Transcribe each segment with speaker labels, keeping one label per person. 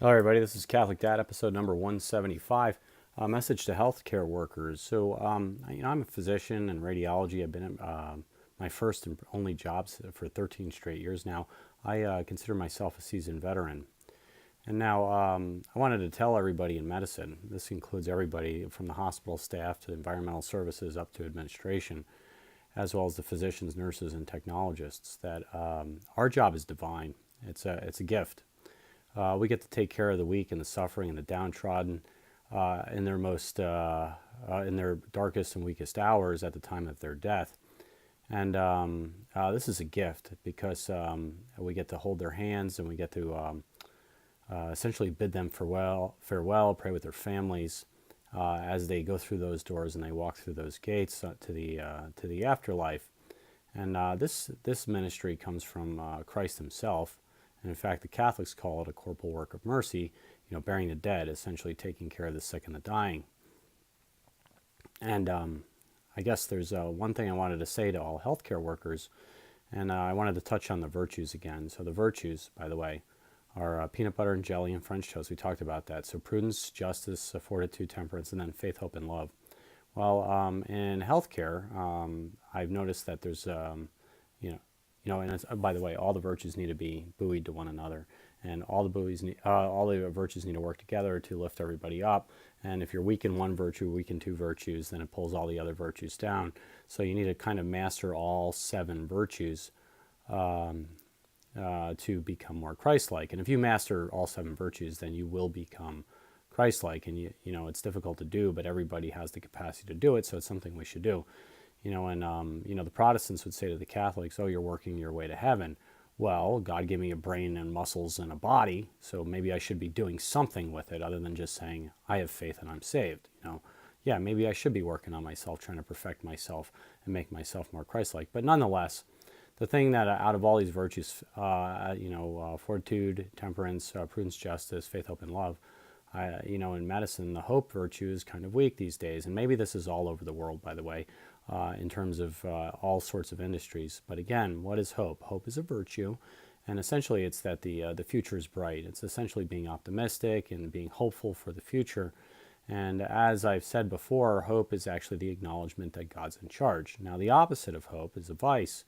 Speaker 1: Hello, everybody. This is Catholic Dad, episode number 175. A message to healthcare workers. I'm a physician in radiology. I've been at my first and only jobs for 13 straight years now. I consider myself a seasoned veteran. And now I wanted to tell everybody in medicine, this includes everybody from the hospital staff to environmental services up to administration, as well as the physicians, nurses, and technologists, that our job is divine. It's a gift. We get to take care of the weak and the suffering and the downtrodden in their darkest and weakest hours at the time of their death. And this is a gift because we get to hold their hands and we get to essentially bid them farewell, pray with their families as they go through those doors and they walk through those gates to the afterlife. And this ministry comes from Christ Himself. And in fact, the Catholics call it a corporal work of mercy, burying the dead, essentially taking care of the sick and the dying. And I guess there's one thing I wanted to say to all healthcare workers, and I wanted to touch on the virtues again. So the virtues, by the way, are peanut butter and jelly and French toast. We talked about that. So prudence, justice, fortitude, temperance, and then faith, hope, and love. Well, in healthcare, I've noticed that there's, and by the way, all the virtues need to be buoyed to one another, and all the virtues need to work together to lift everybody up. And if you're weak in one virtue, weak in two virtues, then it pulls all the other virtues down. So you need to kind of master all 7 virtues to become more Christ-like. And if you master all 7 virtues, then you will become Christ-like. And it's difficult to do, but everybody has the capacity to do it, so it's something we should do. The Protestants would say to the Catholics, "Oh, you're working your way to heaven." Well, God gave me a brain and muscles and a body, so maybe I should be doing something with it other than just saying, "I have faith and I'm saved." Yeah, maybe I should be working on myself, trying to perfect myself and make myself more Christ-like. But nonetheless, the thing that out of all these virtues, fortitude, temperance, prudence, justice, faith, hope, and love, in medicine, the hope virtue is kind of weak these days. And maybe this is all over the world, by the way, in terms of all sorts of industries. But again, what is hope? Hope is a virtue. And essentially, it's that the future is bright. It's essentially being optimistic and being hopeful for the future. And as I've said before, hope is actually the acknowledgement that God's in charge. Now, the opposite of hope is a vice.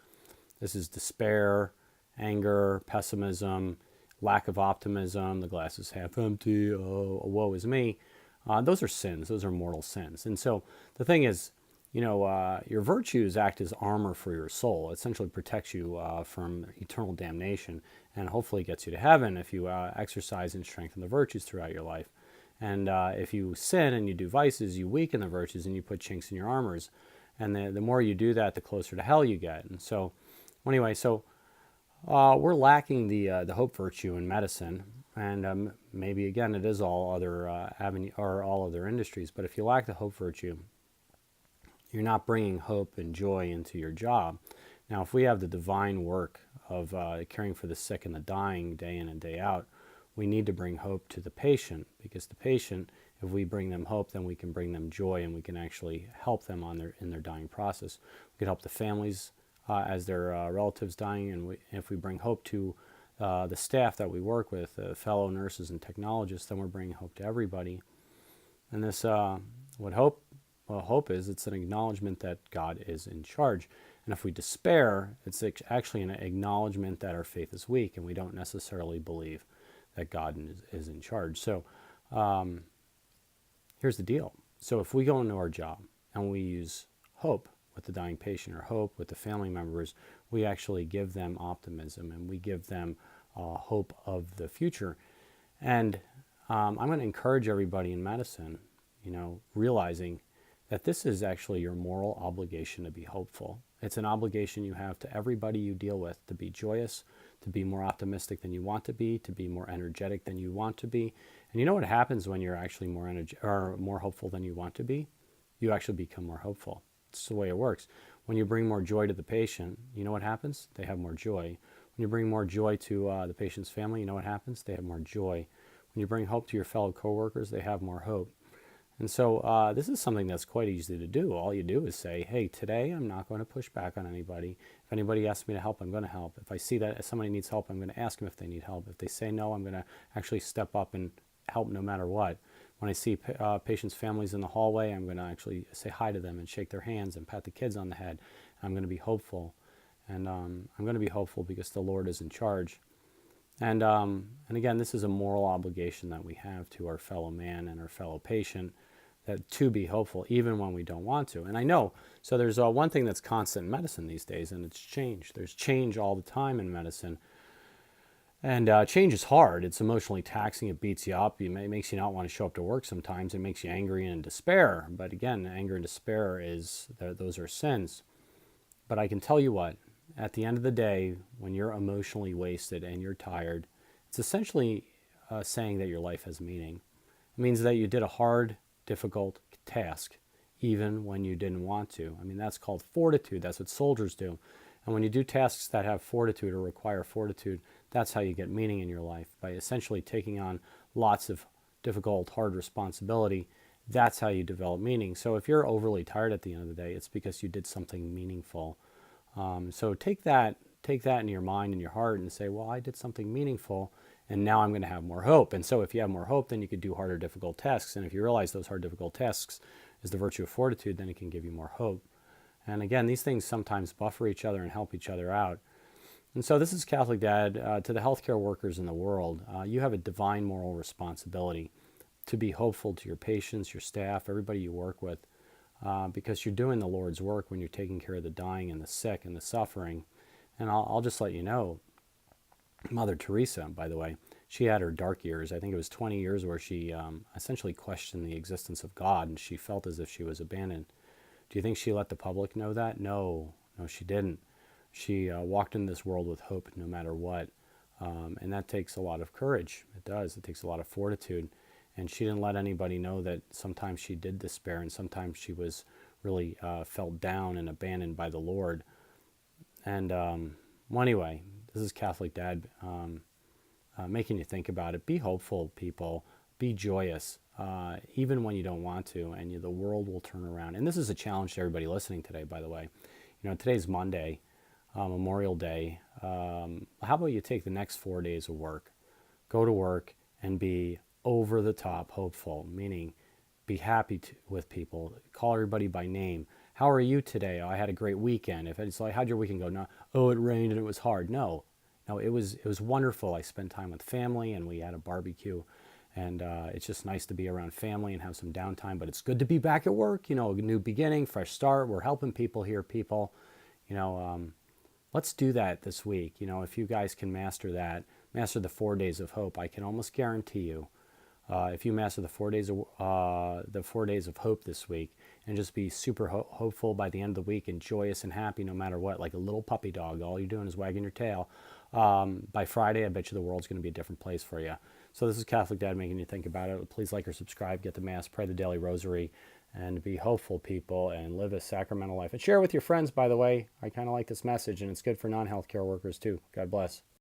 Speaker 1: This is despair, anger, pessimism, lack of optimism, the glass is half empty, oh, woe is me. Those are sins. Those are mortal sins. And so the thing is, your virtues act as armor for your soul. It essentially protects you from eternal damnation and hopefully gets you to heaven if you exercise and strengthen the virtues throughout your life. And if you sin and you do vices, you weaken the virtues and you put chinks in your armors. And the more you do that, the closer to hell you get. And so, anyway, we're lacking the hope virtue in medicine, and maybe again it is all other all other industries. But if you lack the hope virtue, you're not bringing hope and joy into your job. Now, if we have the divine work of caring for the sick and the dying day in and day out, we need to bring hope to the patient, because the patient, if we bring them hope, then we can bring them joy, and we can actually help them in their dying process. We can help the families as their relatives dying, and if we bring hope to the staff that we work with, fellow nurses and technologists, then we're bringing hope to everybody. And this, hope is, it's an acknowledgement that God is in charge. And if we despair, it's actually an acknowledgement that our faith is weak and we don't necessarily believe that God is in charge. So here's the deal. So if we go into our job and we use hope with the dying patient or hope with the family members, we actually give them optimism and we give them hope of the future. And I'm going to encourage everybody in medicine, realizing that this is actually your moral obligation to be hopeful. It's an obligation you have to everybody you deal with to be joyous, to be more optimistic than you want to be more energetic than you want to be. And you know what happens when you're actually more hopeful than you want to be? You actually become more hopeful. It's the way it works. When you bring more joy to the patient, you know what happens? They have more joy. When you bring more joy to the patient's family, you know what happens? They have more joy. When you bring hope to your fellow coworkers, they have more hope. And so this is something that's quite easy to do. All you do is say, hey, today I'm not going to push back on anybody. If anybody asks me to help, I'm going to help. If I see that somebody needs help, I'm going to ask them if they need help. If they say no, I'm going to actually step up and help no matter what. When I see patients' families in the hallway, I'm going to actually say hi to them and shake their hands and pat the kids on the head. I'm going to be hopeful. And I'm going to be hopeful because the Lord is in charge. And again, this is a moral obligation that we have to our fellow man and our fellow patient, that to be hopeful even when we don't want to. And I know, so there's one thing that's constant in medicine these days, and it's change. There's change all the time in medicine. And change is hard. It's emotionally taxing. It beats you up. It makes you not want to show up to work sometimes. It makes you angry and in despair. But again, anger and despair, those are sins. But I can tell you what, at the end of the day, when you're emotionally wasted and you're tired, it's essentially saying that your life has meaning. It means that you did a hard, difficult task, even when you didn't want to. I mean, that's called fortitude. That's what soldiers do. And when you do tasks that have fortitude or require fortitude, that's how you get meaning in your life, by essentially taking on lots of difficult, hard responsibility. That's how you develop meaning. So if you're overly tired at the end of the day, it's because you did something meaningful. So take that in your mind and your heart and say, well, I did something meaningful, and now I'm going to have more hope. And so if you have more hope, then you could do harder, difficult tasks. And if you realize those hard, difficult tasks is the virtue of fortitude, then it can give you more hope. And again, these things sometimes buffer each other and help each other out. And so this is Catholic Dad. To the healthcare workers in the world, you have a divine moral responsibility to be hopeful to your patients, your staff, everybody you work with, because you're doing the Lord's work when you're taking care of the dying and the sick and the suffering. And I'll just let you know, Mother Teresa, by the way, she had her dark years. I think it was 20 years where she essentially questioned the existence of God, and she felt as if she was abandoned. Do you think she let the public know that? No, she didn't. She walked in this world with hope no matter what. And that takes a lot of courage. It does. It takes a lot of fortitude. And she didn't let anybody know that sometimes she did despair, and sometimes she was really felt down and abandoned by the Lord. And well, anyway, this is Catholic Dad making you think about it. Be hopeful, people. Be joyous, even when you don't want to, and the world will turn around. And this is a challenge to everybody listening today, by the way. Today's Monday, Memorial Day. How about you take the next 4 days of work, go to work, and be over the top hopeful, meaning be happy with people, call everybody by name. How are you today? Oh, I had a great weekend. If it's like, how'd your weekend go? No, oh, it rained and it was hard. No, it was wonderful. I spent time with family and we had a barbecue, and it's just nice to be around family and have some downtime. But it's good to be back at work. A new beginning, fresh start. We're helping people here, people. Let's do that this week. If you guys can master the 4 days of hope, I can almost guarantee you, if you master the 4 days of hope this week, and just be super hopeful by the end of the week, and joyous and happy no matter what, like a little puppy dog, all you're doing is wagging your tail. By Friday, I bet you the world's going to be a different place for you. So this is Catholic Dad making you think about it. Please like or subscribe, get the Mass, pray the daily rosary, and be hopeful, people, and live a sacramental life. And share with your friends, by the way. I kind of like this message, and it's good for non-healthcare workers too. God bless.